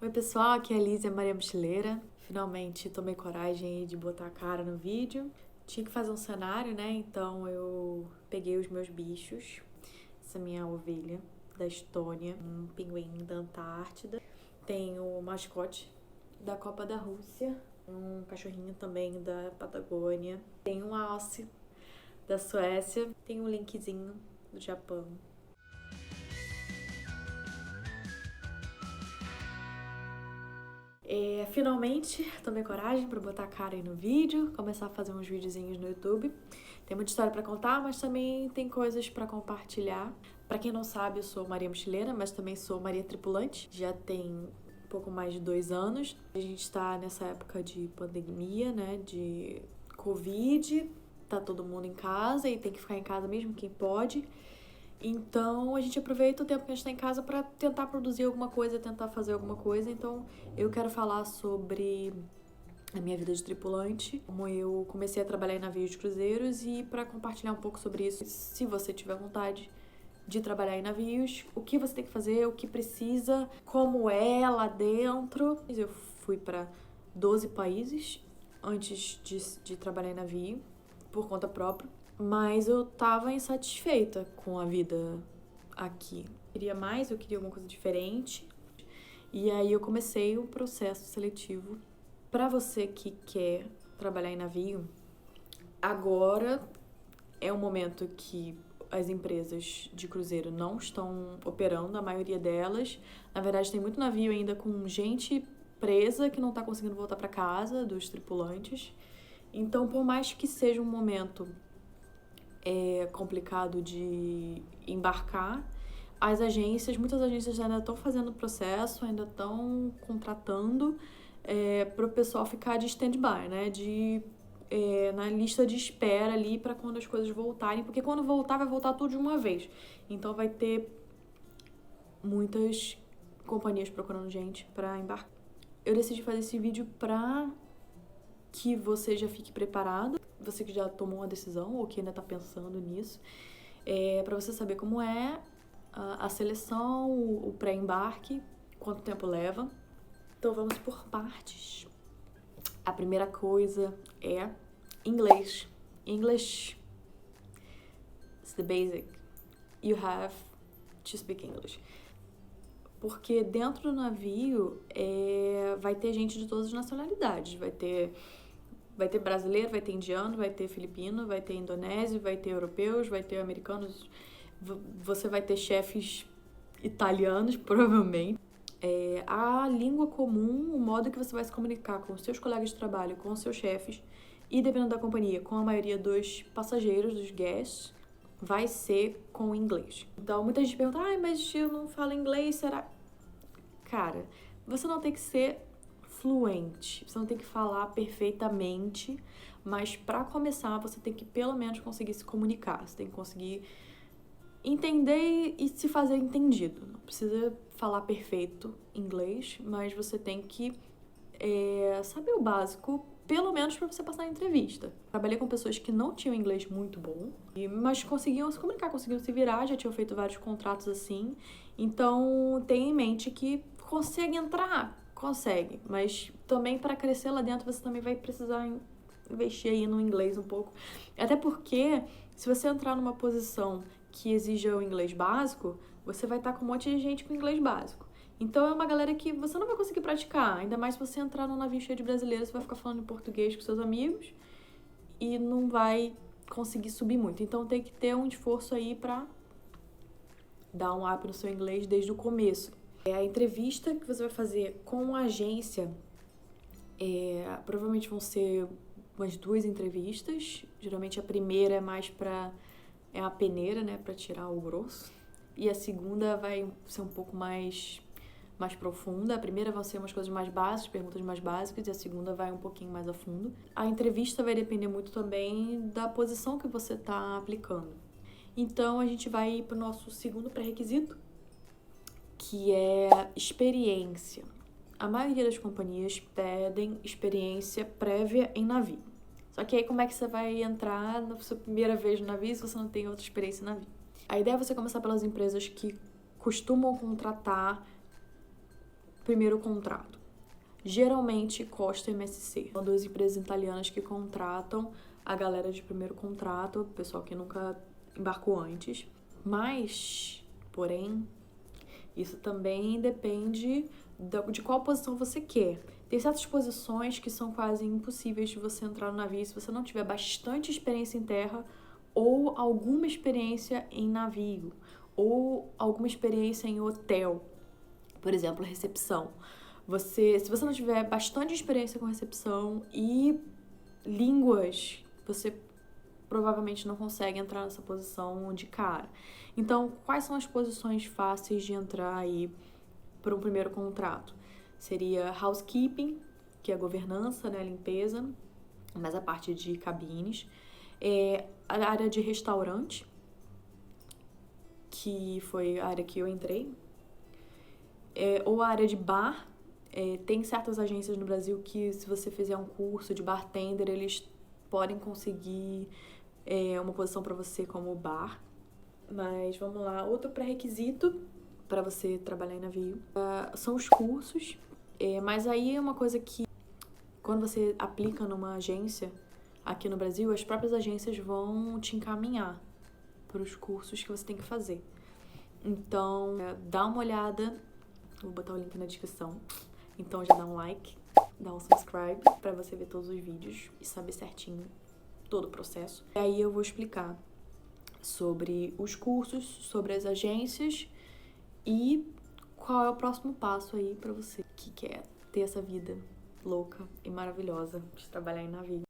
Oi pessoal, aqui é a Lízia Maria Mochileira. Finalmente tomei coragem aí de botar a cara no vídeo. Tinha que fazer um cenário, né? Então eu peguei os meus bichos. Essa minha ovelha da Estônia, um pinguim da Antártida. Tenho o mascote da Copa da Rússia, um cachorrinho também da Patagônia. Tenho um alce da Suécia. Tenho um linkzinho do Japão. Finalmente tomei coragem para botar a cara aí no vídeo, começar a fazer uns videozinhos no YouTube. Tem muita história para contar, mas também tem coisas para compartilhar. Para quem não sabe, eu sou Maria Mochileira, mas também sou Maria Tripulante. Já tem um pouco mais de 2 anos. A gente está nessa época de pandemia, né, de Covid. Tá todo mundo em casa e tem que ficar em casa mesmo quem pode. Então, a gente aproveita o tempo que a gente está em casa para tentar produzir alguma coisa, tentar fazer alguma coisa. Então, eu quero falar sobre a minha vida de tripulante, como eu comecei a trabalhar em navios de cruzeiros e para compartilhar um pouco sobre isso, se você tiver vontade de trabalhar em navios, o que você tem que fazer, o que precisa, como é lá dentro. Eu fui para 12 países antes de trabalhar em navio, por conta própria. Mas eu tava insatisfeita com a vida aqui. Eu queria mais, eu queria alguma coisa diferente. E aí eu comecei o processo seletivo. Para você que quer trabalhar em navio, agora é um momento que as empresas de cruzeiro não estão operando, a maioria delas. Na verdade, tem muito navio ainda com gente presa que não tá conseguindo voltar para casa, dos tripulantes. Então, por mais que seja um momento complicado de embarcar, muitas agências ainda estão fazendo o processo, ainda estão contratando para o pessoal ficar de stand-by, né? Na lista de espera ali para quando as coisas voltarem, porque quando voltar, vai voltar tudo de uma vez. Então vai ter muitas companhias procurando gente para embarcar. Eu decidi fazer esse vídeo para que você já fique preparado, você que já tomou uma decisão ou que ainda tá pensando nisso, para você saber como é a seleção, o pré-embarque, quanto tempo leva. Então vamos por partes. A primeira coisa é inglês. English is the basic. You have to speak English. Porque dentro do navio vai ter gente de todas as nacionalidades. Vai ter brasileiro, vai ter indiano, vai ter filipino, vai ter indonésio, vai ter europeus, vai ter americanos. Você vai ter chefes italianos, provavelmente. A língua comum, o modo que você vai se comunicar com os seus colegas de trabalho, com os seus chefes e, dependendo da companhia, com a maioria dos passageiros, dos guests, vai ser com o inglês. Então, muita gente pergunta, mas eu não falo inglês, será? Cara, você não tem que ser fluente, você não tem que falar perfeitamente, mas para começar você tem que pelo menos conseguir se comunicar, você tem que conseguir entender e se fazer entendido. Não precisa falar perfeito inglês, mas você tem que saber o básico, pelo menos para você passar na entrevista. Trabalhei com pessoas que não tinham inglês muito bom, mas conseguiam se comunicar, conseguiam se virar, já tinham feito vários contratos assim. Então, tenha em mente que consegue entrar, consegue, mas também para crescer lá dentro você também vai precisar investir aí no inglês um pouco. Até porque, se você entrar numa posição que exija o inglês básico, você vai estar com um monte de gente com inglês básico. Então, é uma galera que você não vai conseguir praticar, ainda mais se você entrar num navio cheio de brasileiros, você vai ficar falando em português com seus amigos e não vai conseguir subir muito. Então, tem que ter um esforço aí pra dar um up no seu inglês desde o começo. A entrevista que você vai fazer com a agência, provavelmente vão ser umas 2 entrevistas. Geralmente a primeira é mais é uma peneira, né, pra tirar o grosso. E a segunda vai ser um pouco mais profunda. A primeira vai ser umas coisas mais básicas, perguntas mais básicas, e a segunda vai um pouquinho mais a fundo. A entrevista vai depender muito também da posição que você tá aplicando. Então, a gente vai pro nosso segundo pré-requisito, que é experiência. A maioria das companhias pedem experiência prévia em navio. Só que aí como é que você vai entrar na sua primeira vez no navio se você não tem outra experiência em navio? A ideia é você começar pelas empresas que costumam contratar Primeiro contrato. Geralmente Costa MSC. São duas empresas italianas que contratam a galera de primeiro contrato, o pessoal que nunca embarcou antes. Mas, porém, isso também depende de qual posição você quer. Tem certas posições que são quase impossíveis de você entrar no navio se você não tiver bastante experiência em terra ou alguma experiência em navio ou alguma experiência em hotel. Por exemplo, recepção. Se você não tiver bastante experiência com recepção e línguas, você provavelmente não consegue entrar nessa posição de cara. Então, quais são as posições fáceis de entrar aí para um primeiro contrato? Seria housekeeping, que é a governança, né, a limpeza, mas a parte de cabines. A área de restaurante, que foi a área que eu entrei. Ou a área de bar. Tem certas agências no Brasil que, se você fizer um curso de bartender, eles podem conseguir uma posição para você como bar. Mas vamos lá, outro pré-requisito para você trabalhar em navio são os cursos. Mas aí é uma coisa que, quando você aplica numa agência aqui no Brasil, as próprias agências vão te encaminhar para os cursos que você tem que fazer. Então, dá uma olhada, vou botar o link na descrição. Então já dá um like, dá um subscribe para você ver todos os vídeos e saber certinho todo o processo. E aí eu vou explicar sobre os cursos, sobre as agências e qual é o próximo passo aí para você que quer ter essa vida louca e maravilhosa de trabalhar em navio.